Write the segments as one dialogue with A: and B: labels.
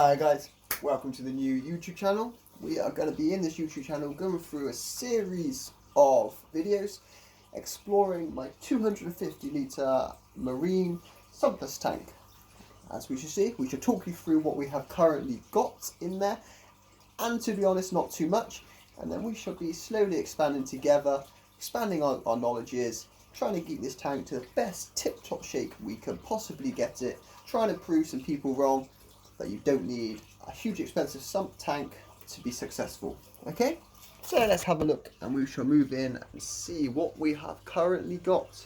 A: Hi guys, welcome to the new YouTube channel. We are going to be in this YouTube channel going through a series of videos exploring my 250 litre marine surplus tank. As we should see, we should talk you through what we have currently got in there, and to be honest, not too much, and then we shall be slowly expanding together, expanding our knowledges, trying to keep this tank to the best tip-top shape we can possibly get it, trying to prove some people wrong that you don't need a huge expensive sump tank to be successful. Okay, so let's have a look and we shall move in and see what we have currently got.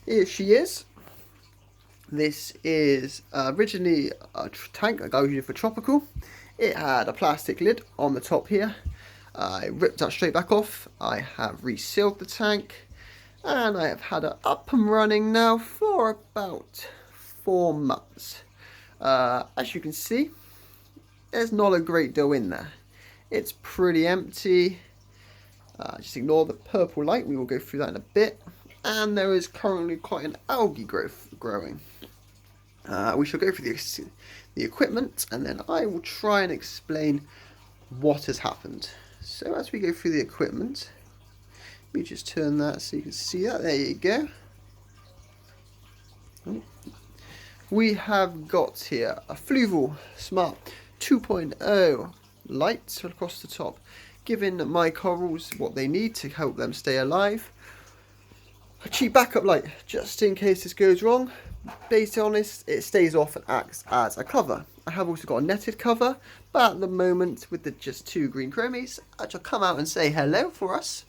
A: Here she is. This is originally a tank I got for tropical. It had a plastic lid on the top here. I ripped that straight back off. I have resealed the tank and I have had it up and running now for about 4 months. As you can see, there's not a great deal in there. It's pretty empty. Just ignore the purple light, we will go through that in a bit. And there is currently quite an algae growth growing. We shall go through the equipment and then I will try and explain what has happened. So as we go through the equipment, let me just turn that so you can see that. There you go. We have got here a Fluval Smart 2.0 lights across the top, giving my corals what they need to help them stay alive. A cheap backup light, just in case this goes wrong. Based on this, it stays off and acts as a cover. I have also got a netted cover, but at the moment, with the just 2 green chromies, which will come out and say hello for us,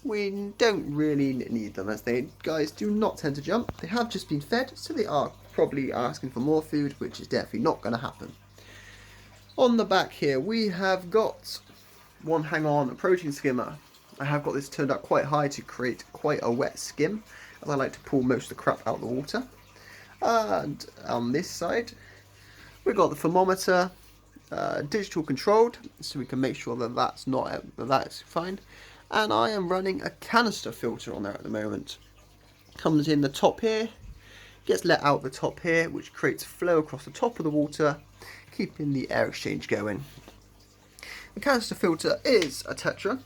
A: we don't really need them, as they guys do not tend to jump. They have just been fed, so they are probably asking for more food, which is definitely not going to happen. On the back here, we have got one hang-on protein skimmer. I have got this turned up quite high to create quite a wet skim, as I like to pull most of the crap out of the water. And on this side, we've got the thermometer, digital controlled, so we can make sure that that's fine. And I am running a canister filter on there at the moment. Comes in the top here, gets let out the top here, which creates flow across the top of the water, keeping the air exchange going. The canister filter is a Tetra,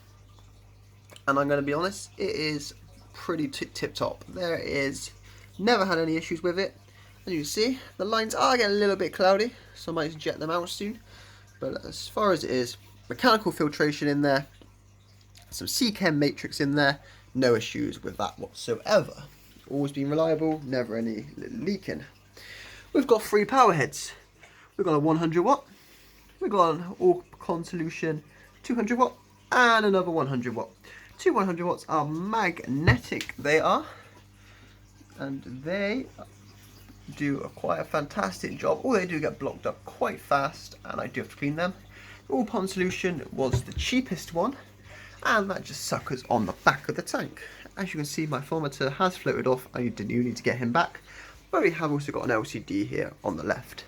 A: and I'm going to be honest, it is pretty tip-top. There is never had any issues with it. As you can see, the lines are getting a little bit cloudy, so I might jet them out soon. But as far as it is, mechanical filtration in there, some C-Chem matrix in there, no issues with that whatsoever. Always been reliable, never any leaking. We've got 3 power heads. We've got a 100 watt, we've got an Orcon solution 200 watt, and another 100 watt. 2 100 watts are magnetic, they are, and they do quite a fantastic job. All they do get blocked up quite fast, and I do have to clean them. The Orcon solution was the cheapest one, and that just suckers on the back of the tank. As you can see, my thermometer has floated off. I do need to get him back, but we have also got an LCD here on the left.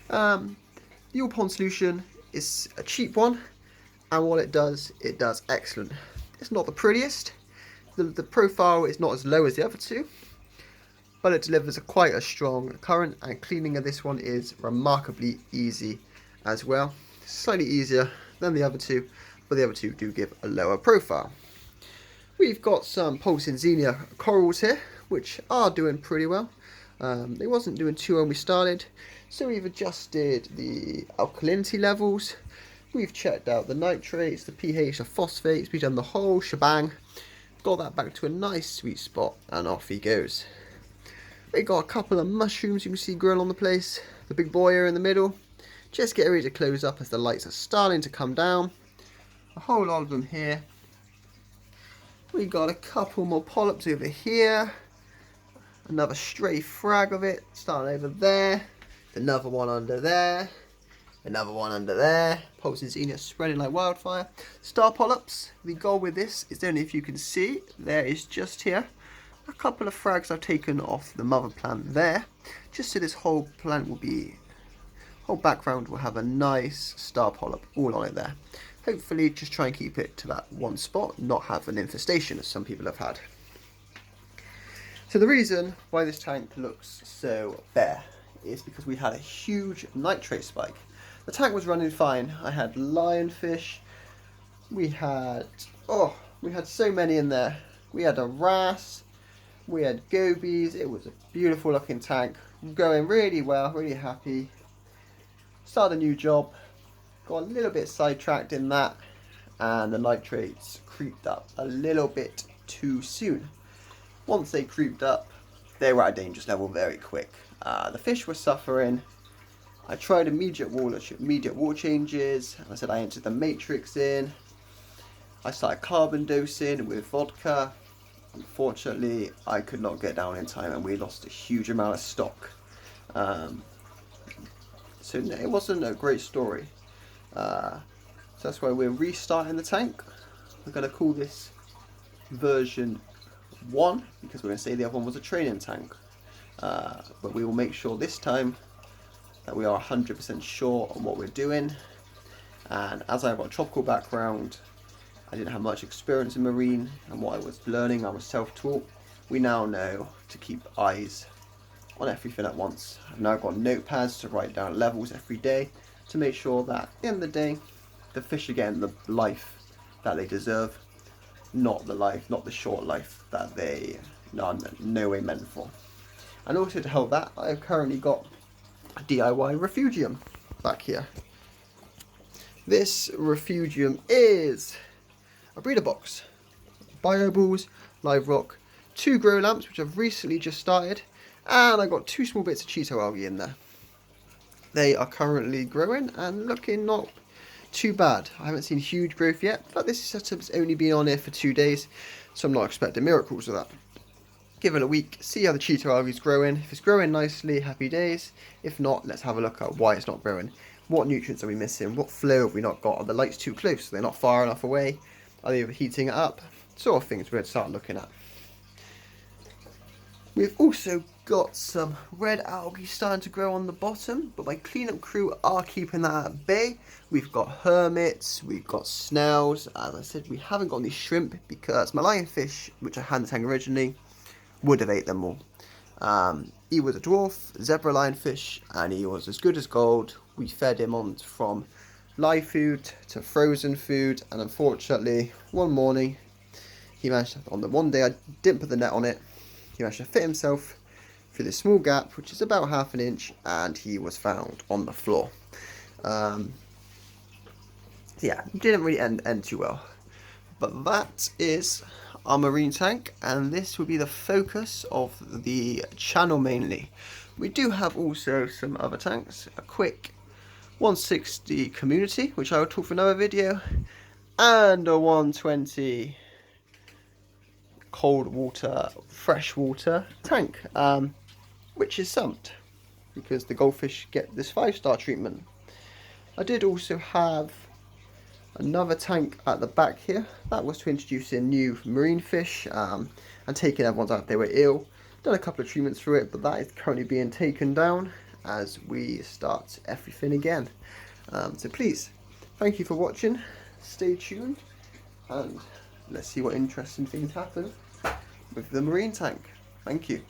A: The Orcon solution is a cheap one, and what it does excellent. It's not the prettiest. The profile is not as low as the other 2, but it delivers quite a strong current, and cleaning of this one is remarkably easy as well. Slightly easier than the other 2, but the other 2 do give a lower profile. We've got some pulsing Xenia corals here, which are doing pretty well. They wasn't doing too well when we started, so we've adjusted the alkalinity levels. We've checked out the nitrates, the pH, the phosphates. We've done the whole shebang. Got that back to a nice sweet spot, and off he goes. We got a couple of mushrooms you can see growing on the place. The big boy here in the middle. Just get ready to close up as the lights are starting to come down. A whole lot of them here. We got a couple more polyps over here. Another stray frag of it starting over there. Another one under there. Another one under there. Pulsing Xenia spreading like wildfire. Star polyps. The goal with this is only, if you can see, there is just here a couple of frags I've taken off the mother plant there, just so this whole plant will be, whole background will have a nice star polyp all on it there. Hopefully just try and keep it to that one spot, not have an infestation as some people have had. So the reason why this tank looks so bare is because we had a huge nitrate spike. The tank was running fine. I had lionfish, we had so many in there. We had a wrasse, we had gobies. It was a beautiful looking tank, going really well, really happy. Started a new job, got a little bit sidetracked in that, and the nitrates creeped up a little bit too soon. Once they creeped up, they were at a dangerous level very quick. The fish were suffering. I tried immediate water changes. I said I entered the matrix in. I started carbon dosing with vodka. Unfortunately, I could not get down in time and we lost a huge amount of stock. So it wasn't a great story. So that's why we're restarting the tank. We're going to call this version 1 because we're going to say the other one was a training tank. But we will make sure this time that we are 100% sure on what we're doing. And as I have a tropical background, I didn't have much experience in marine, and what I was learning, I was self-taught. We now know to keep eyes on everything at once. I've now got notepads to write down levels every day to make sure that at the end of the day, the fish are getting the life that they deserve, not the short life that they are no way meant for. And also to help that, I've currently got a DIY refugium back here. This refugium is a breeder box, bio balls, live rock, 2 grow lamps which I've recently just started, and I've got 2 small bits of Cheeto algae in there. They are currently growing and looking not too bad. I haven't seen huge growth yet, but this setup's only been on here for 2 days, so I'm not expecting miracles of that. Give it a week, see how the Cheeto algae is growing. If it's growing nicely, happy days. If not, let's have a look at why it's not growing. What nutrients are we missing? What flow have we not got? Are the lights too close? They're not far enough away? Are they overheating it up? Sort of things we're going to start looking at. We've also got some red algae starting to grow on the bottom, but my cleanup crew are keeping that at bay. We've got hermits, we've got snails. As I said, we haven't got any shrimp because my lionfish, which I had in the tank originally, would have ate them all. He was a dwarf, zebra lionfish, and he was as good as gold. We fed him on from live food to frozen food, and unfortunately, one morning, he managed to, on the one day I didn't put the net on it, he managed to fit himself through this small gap, which is about ½ an inch, and he was found on the floor. Yeah, didn't really end too well. But that is our marine tank, and this will be the focus of the channel mainly. We do have also some other tanks, a quick 160 community, which I will talk for another video, and a 120 cold water, freshwater tank, which is sumped because the goldfish get this 5-star treatment. I did also have another tank at the back here. That was to introduce in new marine fish and taking everyone's out if they were ill. Done a couple of treatments through it, but that is currently being taken down as we start everything again. So please, thank you for watching. Stay tuned and let's see what interesting things happen with the marine tank. Thank you.